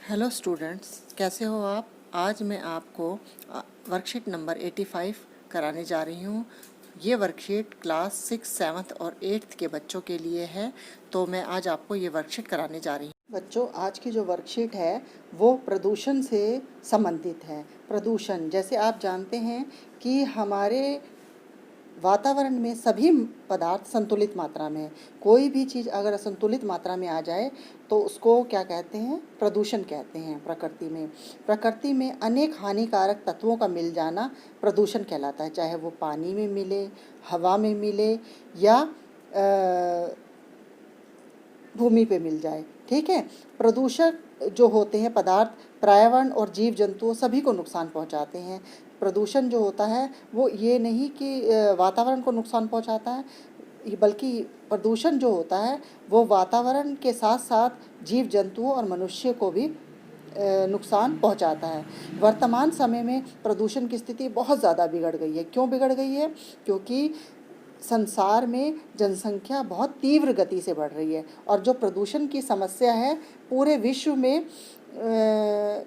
Hello students, कैसे हो आप। आज मैं आपको वर्कशीट नंबर 85 कराने जा रही हूँ। ये वर्कशीट क्लास 6, 7 और 8 के बच्चों के लिए है, तो मैं आज आपको ये वर्कशीट कराने जा रही हूँ। बच्चों, आज की जो वर्कशीट है वो प्रदूषण से संबंधित है। प्रदूषण, जैसे आप जानते हैं कि हमारे वातावरण में सभी पदार्थ संतुलित मात्रा में है। कोई भी चीज़ अगर असंतुलित मात्रा में आ जाए तो उसको क्या कहते हैं? प्रदूषण कहते हैं। प्रकृति में अनेक हानिकारक तत्वों का मिल जाना प्रदूषण कहलाता है, चाहे वो पानी में मिले, हवा में मिले या भूमि पे मिल जाए। ठीक है। प्रदूषक जो होते हैं पदार्थ पर्यावरण और जीव जंतुओं सभी को नुकसान पहुंचाते हैं। प्रदूषण जो होता है वो ये नहीं कि वातावरण को नुकसान पहुंचाता है, बल्कि प्रदूषण जो होता है वो वातावरण के साथ साथ जीव जंतुओं और मनुष्य को भी नुकसान पहुंचाता है। वर्तमान समय में प्रदूषण की स्थिति बहुत ज़्यादा बिगड़ गई है। क्यों बिगड़ गई है? क्योंकि संसार में जनसंख्या बहुत तीव्र गति से बढ़ रही है और जो प्रदूषण की समस्या है पूरे विश्व में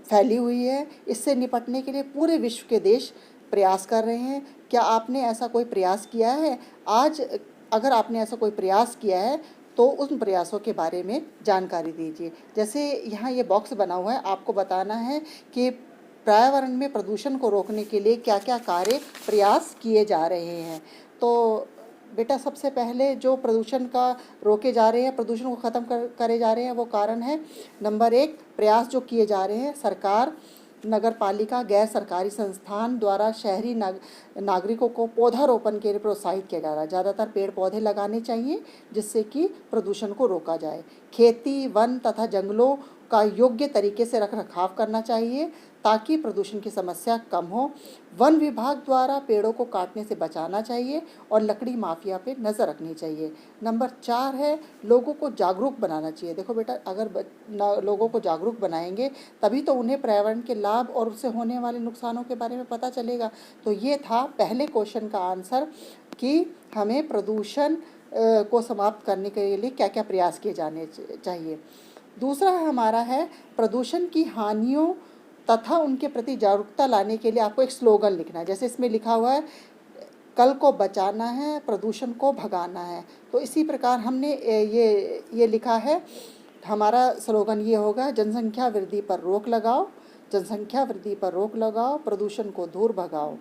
फैली हुई है। इससे निपटने के लिए पूरे विश्व के देश प्रयास कर रहे हैं। क्या आपने ऐसा कोई प्रयास किया है? आज अगर आपने ऐसा कोई प्रयास किया है तो उन प्रयासों के बारे में जानकारी दीजिए। जैसे यहाँ ये बॉक्स बना हुआ है, आपको बताना है कि पर्यावरण में प्रदूषण को रोकने के लिए क्या क्या कार्य प्रयास किए जा रहे हैं। तो बेटा, सबसे पहले जो प्रदूषण का रोके जा रहे हैं, प्रदूषण को ख़त्म करे जा रहे हैं, वो कारण है नंबर 1, प्रयास जो किए जा रहे हैं सरकार, नगर पालिका, गैर सरकारी संस्थान द्वारा शहरी नागरिकों को पौधारोपण के लिए प्रोत्साहित किया जा रहा है। ज़्यादातर पेड़ पौधे लगाने चाहिए जिससे कि प्रदूषण को रोका जाए। खेती, वन तथा जंगलों का योग्य तरीके से रख रखाव करना चाहिए ताकि प्रदूषण की समस्या कम हो। वन विभाग द्वारा पेड़ों को काटने से बचाना चाहिए और लकड़ी माफिया पे नज़र रखनी चाहिए। नंबर 4 है लोगों को जागरूक बनाना चाहिए। देखो बेटा, अगर लोगों को जागरूक बनाएंगे तभी तो उन्हें पर्यावरण के लाभ और उससे होने वाले नुकसानों के बारे में पता चलेगा। तो ये था पहले क्वेश्चन का आंसर कि हमें प्रदूषण को समाप्त करने के लिए क्या क्या प्रयास किए जाने चाहिए। दूसरा हमारा है प्रदूषण की हानियों तथा उनके प्रति जागरूकता लाने के लिए आपको एक स्लोगन लिखना है। जैसे इसमें लिखा हुआ है, कल को बचाना है, प्रदूषण को भगाना है। तो इसी प्रकार हमने ये लिखा है। हमारा स्लोगन ये होगा, जनसंख्या वृद्धि पर रोक लगाओ, जनसंख्या वृद्धि पर रोक लगाओ, प्रदूषण को दूर भगाओ,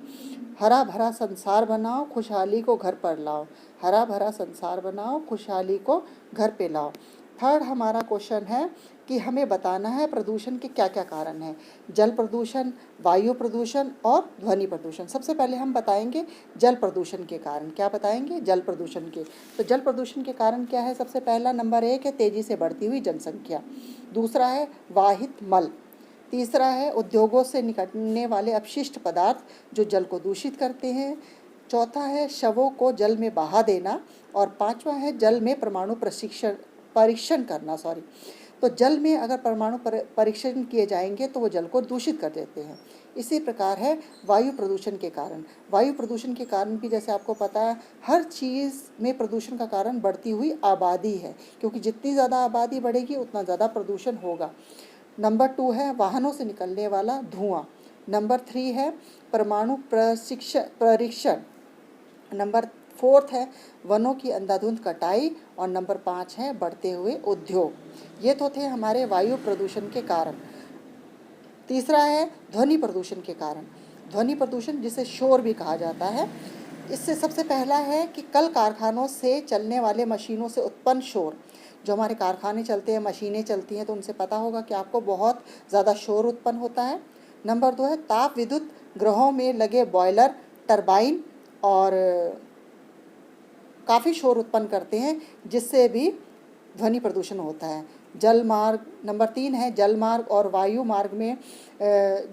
हरा भरा संसार बनाओ, खुशहाली को घर पर लाओ। हरा भरा संसार बनाओ, खुशहाली को घर पे लाओ। थर्ड हमारा क्वेश्चन है कि हमें बताना है प्रदूषण के क्या क्या कारण हैं। जल प्रदूषण, वायु प्रदूषण और ध्वनि प्रदूषण। सबसे पहले हम बताएंगे जल प्रदूषण के कारण। क्या बताएंगे? जल प्रदूषण के। तो जल प्रदूषण के कारण क्या है? सबसे पहला नंबर 1 है तेज़ी से बढ़ती हुई जनसंख्या। दूसरा है वाहित मल। तीसरा है उद्योगों से निकलने वाले अपशिष्ट पदार्थ जो जल को दूषित करते हैं। चौथा है शवों को जल में बहा देना। और पांचवा है जल में परमाणु परीक्षण करना। तो जल में अगर परमाणु परीक्षण किए जाएंगे तो वो जल को दूषित कर देते हैं। इसी प्रकार है वायु प्रदूषण के कारण। वायु प्रदूषण के कारण भी जैसे आपको पता है, हर चीज़ में प्रदूषण का कारण बढ़ती हुई आबादी है, क्योंकि जितनी ज़्यादा आबादी बढ़ेगी उतना ज़्यादा प्रदूषण होगा। नंबर 2 है वाहनों से निकलने वाला धुआं। नंबर 3 है परमाणु परीक्षण। नंबर 4 है वनों की अंधाधुंध कटाई। और नंबर 5 है बढ़ते हुए उद्योग। ये तो थे हमारे वायु प्रदूषण के कारण। तीसरा है ध्वनि प्रदूषण के कारण। ध्वनि प्रदूषण जिसे शोर भी कहा जाता है। इससे सबसे पहला है कि कल कारखानों से चलने वाले मशीनों से उत्पन्न शोर। जो हमारे कारखाने चलते हैं, मशीनें चलती हैं, तो उनसे पता होगा कि आपको बहुत ज़्यादा शोर उत्पन्न होता है। नंबर 2 है ताप विद्युत गृहों में लगे बॉयलर, टरबाइन और काफ़ी शोर उत्पन्न करते हैं, जिससे भी ध्वनि प्रदूषण होता है। जल मार्ग। नंबर 3 है जल मार्ग और वायु मार्ग में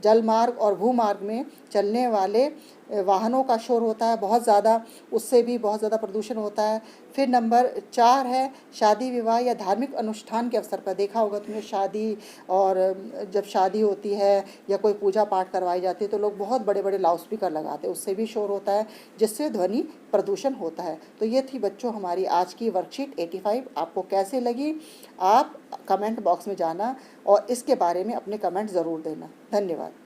जल मार्ग और भूमार्ग में चलने वाले वाहनों का शोर होता है बहुत ज़्यादा, उससे भी बहुत ज़्यादा प्रदूषण होता है। फिर नंबर 4 है शादी विवाह या धार्मिक अनुष्ठान के अवसर पर। देखा होगा तुमने शादी, और जब शादी होती है या कोई पूजा पाठ करवाई जाती है तो लोग बहुत बड़े बड़े लाउड स्पीकर लगाते हैं, उससे भी शोर होता है, जिससे ध्वनि प्रदूषण होता है। तो ये थी बच्चों हमारी आज की वर्कशीट 85। आपको कैसे लगी आप कमेंट बॉक्स में जाना और इसके बारे में अपने कमेंट ज़रूर देना। धन्यवाद।